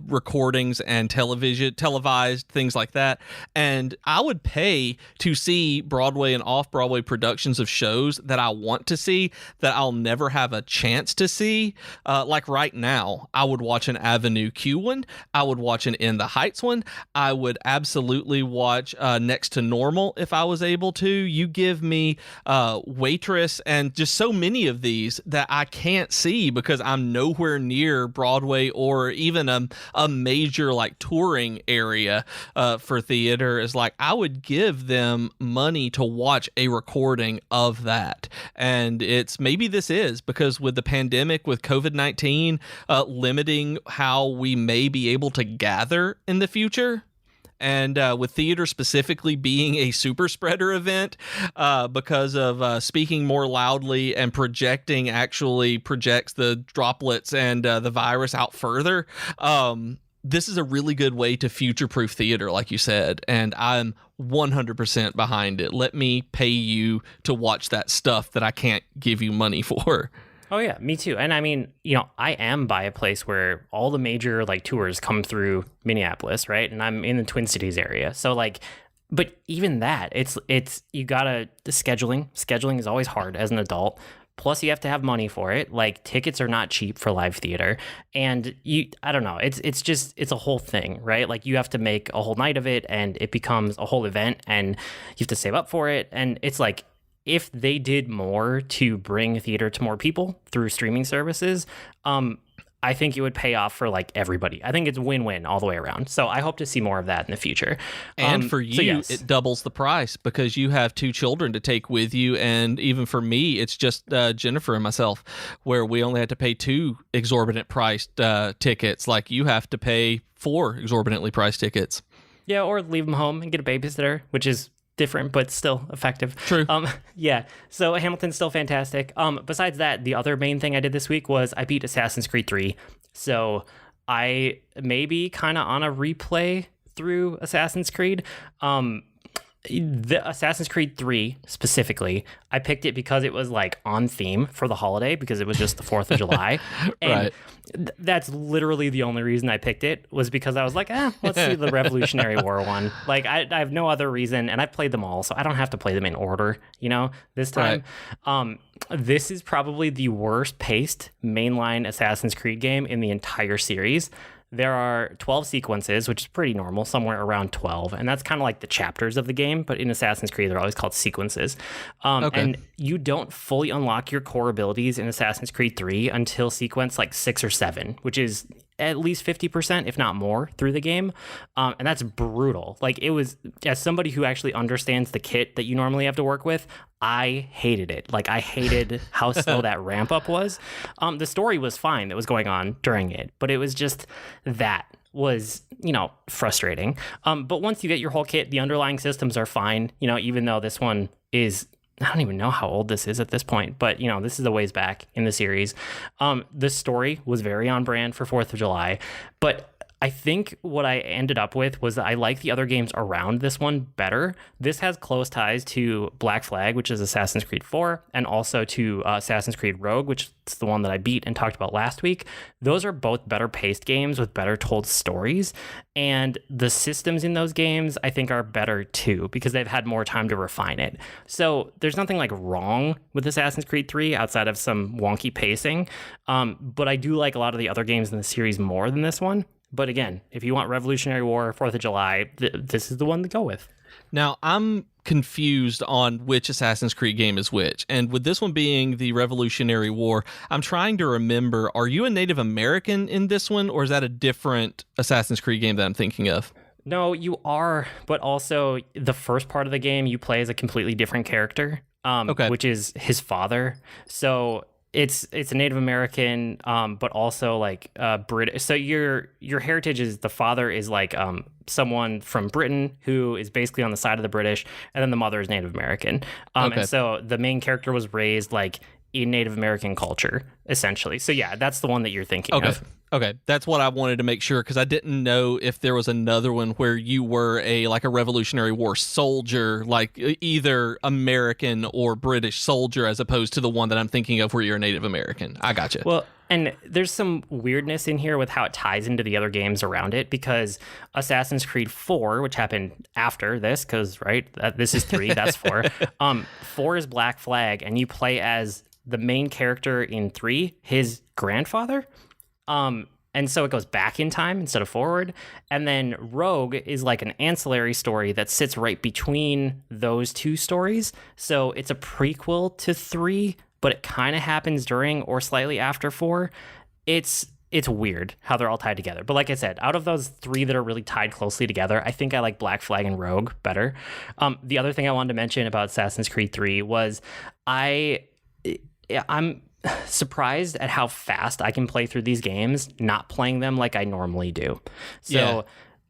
recordings and televised things like that. And I would pay to see Broadway and off-Broadway productions of shows that I want to see that I'll never have a chance to see. Like right now, I would watch an Avenue Q one. I would watch an In the Heights one. I would absolutely watch Next to Normal if I was able to. You give me Waitress and just so many of these that I can't see because I'm nowhere near Broadway or even a major like touring area for theater. Is like I would give them money to watch a recording of that. And it's maybe this is because with the pandemic, with COVID-19 limiting how we may be able to gather in the future, and with theater specifically being a super spreader event because of speaking more loudly and projecting actually projects the droplets and the virus out further. This is a really good way to future-proof theater, like you said, and I'm 100% behind it. Let me pay you to watch that stuff that I can't give you money for. Oh yeah, me too. And I mean, you know, I am by a place where all the major like tours come through Minneapolis, right? And I'm in the Twin Cities area. So like, but even that, it's you gotta, the scheduling is always hard as an adult. Plus you have to have money for it. Like tickets are not cheap for live theater. And I don't know, it's just, it's a whole thing, right? Like you have to make a whole night of it and it becomes a whole event and you have to save up for it. And it's like, if they did more to bring theater to more people through streaming services, I think it would pay off for like everybody. I think it's win-win all the way around. So I hope to see more of that in the future. And for you, yes, it doubles the price because you have 2 children to take with you. And even for me, it's just Jennifer and myself, where we only had to pay 2 exorbitant priced tickets. Like you have to pay 4 exorbitantly priced tickets. Yeah, or leave them home and get a babysitter, which is different but still effective. True. Yeah, so Hamilton's still fantastic. Besides that, the other main thing I did this week was I beat Assassin's Creed 3. So I may be kind of on a replay through Assassin's Creed. The Assassin's Creed 3 specifically, I picked it because it was like on theme for the holiday because it was just the 4th of July. And that's literally the only reason I picked it was because I was like, let's see the Revolutionary War one. Like I have no other reason, and I've played them all, so I don't have to play them in order, you know, this time. Right. This is probably the worst paced mainline Assassin's Creed game in the entire series. There are 12 sequences, which is pretty normal, somewhere around 12. And that's kind of like the chapters of the game. But in Assassin's Creed, they're always called sequences. And you don't fully unlock your core abilities in Assassin's Creed 3 until sequence like 6 or 7, which is at least 50%, if not more, through the game. And that's brutal. Like it was, as somebody who actually understands the kit that you normally have to work with, I hated it. Like I hated how slow that ramp up was. The story was fine that was going on during it, but it was just that was, you know, frustrating. But once you get your whole kit, the underlying systems are fine, you know, even though this one is, I don't even know how old this is at this point, but, you know, this is a ways back in the series. The story was very on brand for 4th of July, but I think what I ended up with was that I like the other games around this one better. This has close ties to Black Flag, which is Assassin's Creed 4, and also to Assassin's Creed Rogue, which is the one that I beat and talked about last week. Those are both better paced games with better told stories, and the systems in those games I think are better too because they've had more time to refine it. So there's nothing like wrong with Assassin's Creed 3 outside of some wonky pacing, but I do like a lot of the other games in the series more than this one. But again, if you want Revolutionary War, 4th of July, this is the one to go with. Now, I'm confused on which Assassin's Creed game is which. And with this one being the Revolutionary War, I'm trying to remember, are you a Native American in this one, or is that a different Assassin's Creed game that I'm thinking of? No, you are, but also the first part of the game, you play as a completely different character, which is his father. So it's a Native American, but also like British. So your heritage is the father is like someone from Britain who is basically on the side of the British, and then the mother is Native American. And so the main character was raised like in Native American culture, essentially. So yeah, that's the one that you're thinking of. Okay, that's what I wanted to make sure, because I didn't know if there was another one where you were a Revolutionary War soldier, like either American or British soldier, as opposed to the one that I'm thinking of where you're a Native American. I gotcha. Well, and there's some weirdness in here with how it ties into the other games around it, because Assassin's Creed 4, which happened after this, because, right, this is 3, that's 4. 4 is Black Flag, and you play as the main character in 3, his grandfather. And so it goes back in time instead of forward. And then Rogue is like an ancillary story that sits right between those two stories. So it's a prequel to 3, but it kind of happens during or slightly after 4. It's weird how they're all tied together. But like I said, out of those 3 that are really tied closely together, I think I like Black Flag and Rogue better. The other thing I wanted to mention about Assassin's Creed 3 was I'm surprised at how fast I can play through these games, not playing them like I normally do. So,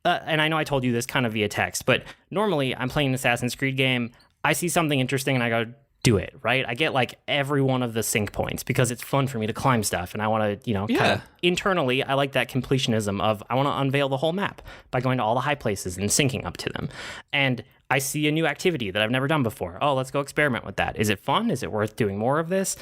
and I know I told you this kind of via text, but normally I'm playing an Assassin's Creed game, I see something interesting and I go, do it, right? I get like every one of the sync points because it's fun for me to climb stuff, and I want to, kind of internally, I like that completionism of I want to unveil the whole map by going to all the high places and syncing up to them. And I see a new activity that I've never done before. Oh, let's go experiment with that. Is it fun? Is it worth doing more of this?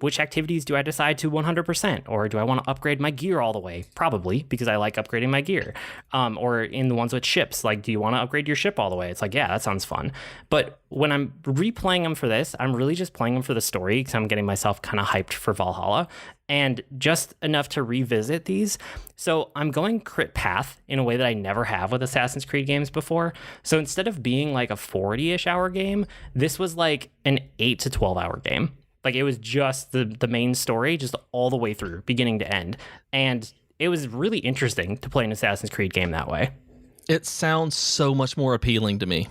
Which activities do I decide to 100%? Or do I want to upgrade my gear all the way? Probably, because I like upgrading my gear. Or in the ones with ships, like, do you want to upgrade your ship all the way? It's like, yeah, that sounds fun. But when I'm replaying them for this, I'm really just playing them for the story, because I'm getting myself kind of hyped for Valhalla, and just enough to revisit these. So I'm going crit path in a way that I never have with Assassin's Creed games before. So instead of being like a 40-ish hour game, this was like an 8 to 12 hour game. Like, it was just the main story, just all the way through, beginning to end. And it was really interesting to play an Assassin's Creed game that way. It sounds so much more appealing to me,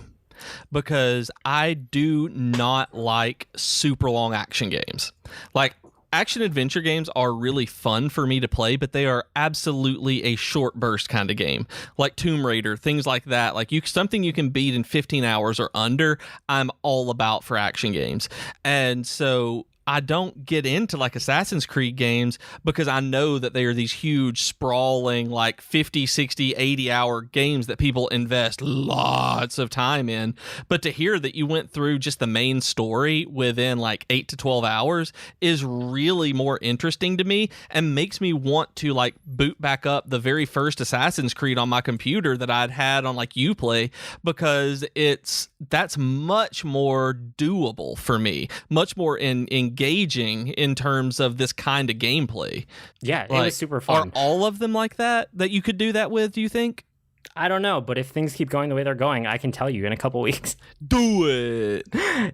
because I do not like super long action games. Like, action adventure games are really fun for me to play, but they are absolutely a short burst kind of game, like Tomb Raider, things like that. Like, something you can beat in 15 hours or under, I'm all about for action games. And so I don't get into like Assassin's Creed games because I know that they are these huge, sprawling, like 50, 60, 80 hour games that people invest lots of time in. But to hear that you went through just the main story within like 8 to 12 hours is really more interesting to me, and makes me want to like boot back up the very first Assassin's Creed on my computer that I'd had on like Uplay, because that's much more doable for me, much more engaging in terms of this kind of gameplay. Yeah, it was super fun. Are all of them like that you could do that with, do you think? I don't know, but if things keep going the way they're going, I can tell you in a couple weeks. Do it!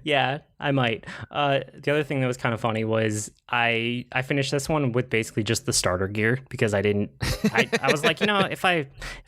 Yeah, I might. The other thing that was kind of funny was I finished this one with basically just the starter gear, because I was like, if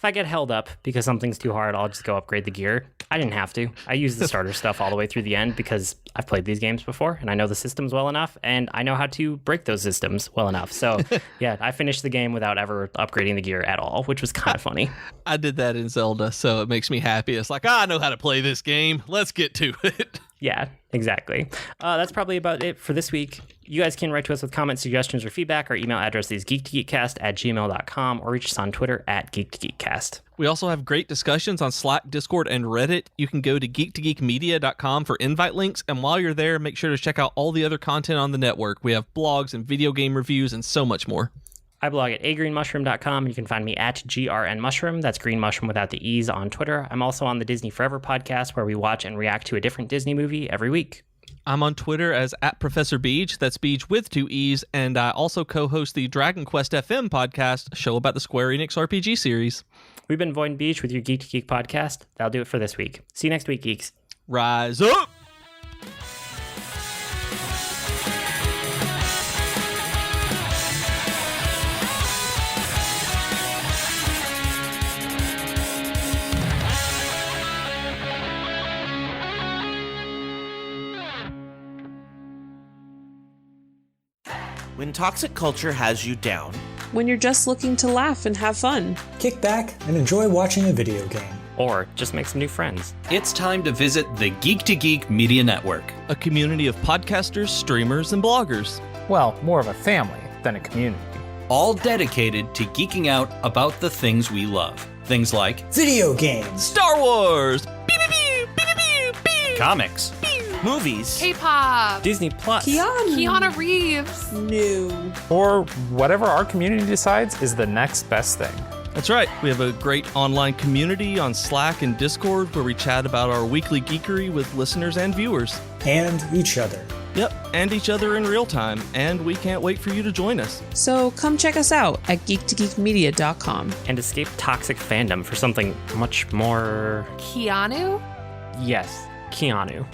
I get held up because something's too hard, I'll just go upgrade the gear. I didn't have to. I used the starter stuff all the way through the end because I've played these games before and I know the systems well enough, and I know how to break those systems well enough. So yeah, I finished the game without ever upgrading the gear at all, which was kind of funny. I did that in Zelda, so it makes me happy. It's like, I know how to play this game. Let's get to it. Yeah, exactly. That's probably about it for this week. You guys can write to us with comments, suggestions, or feedback. Our email address is geek2geekcast@gmail.com, or reach us on Twitter @geek2geekcast. We also have great discussions on Slack, Discord, and Reddit. You can go to geek2geekmedia.com for invite links, and while you're there, make sure to check out all the other content on the network. We have blogs and video game reviews and so much more. I blog at agreenmushroom.com. You can find me at grnmushroom. That's green mushroom without the E's on Twitter. I'm also on the Disney Forever podcast, where we watch and react to a different Disney movie every week. I'm on Twitter as @Professor Beej. That's Beej with 2 E's. And I also co-host the Dragon Quest FM podcast, a show about the Square Enix RPG series. We've been Void and Beej with your Geek to Geek podcast. That'll do it for this week. See you next week, geeks. Rise up! When toxic culture has you down. When you're just looking to laugh and have fun. Kick back and enjoy watching a video game. Or just make some new friends. It's time to visit the Geek to Geek Media Network. A community of podcasters, streamers, and bloggers. Well, more of a family than a community. All dedicated to geeking out about the things we love. Things like video games, Star Wars, comics, Movies. K-pop. Disney Plus. Keanu Reeves. New. Or whatever our community decides is the next best thing. That's right. We have a great online community on Slack and Discord where we chat about our weekly geekery with listeners and viewers. and each other. Yep, and each other in real time, and we can't wait for you to join us. So come check us out at geektogeekmedia.com. And escape toxic fandom for something much more... Keanu? Yes, Keanu.